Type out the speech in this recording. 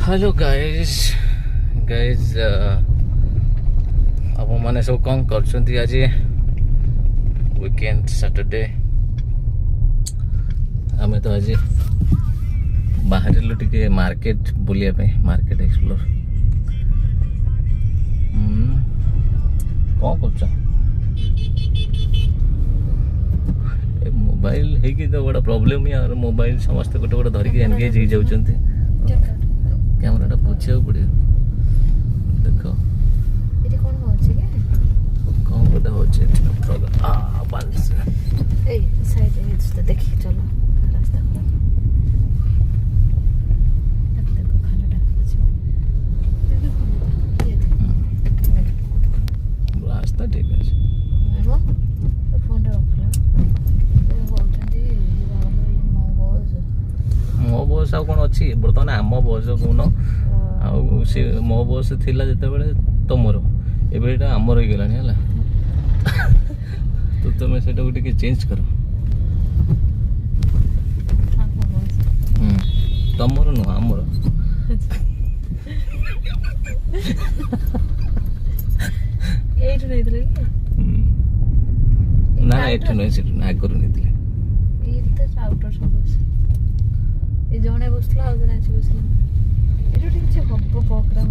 hello guys आप मैंने सब कौन कर आज वीकेंड सैटरडे आम तो आज बाहर टे मार्केट बुलिया मार्केट एक्सप्लोर कौन कर मोबाइल है तो गोटे प्रोब्लेम यार मोबाइल समस्त गोटे गोटे धरिक एनगेज हो जाती कैमराटा पोछा पड़े देख कौन गोटे हो रास्ता ठीक है मो बस आ कौन अच्छी बर्तमान आम बस कौन सी मो बस थिला जिते बड़े तुमर एटा आमर हो गलानी है तो तुम से चेंज कर तुमर नुह आमर ना एठू नुह से आगुरी नहीं जड़े बसला जड़े बसला ये ठीक है प्रोग्राम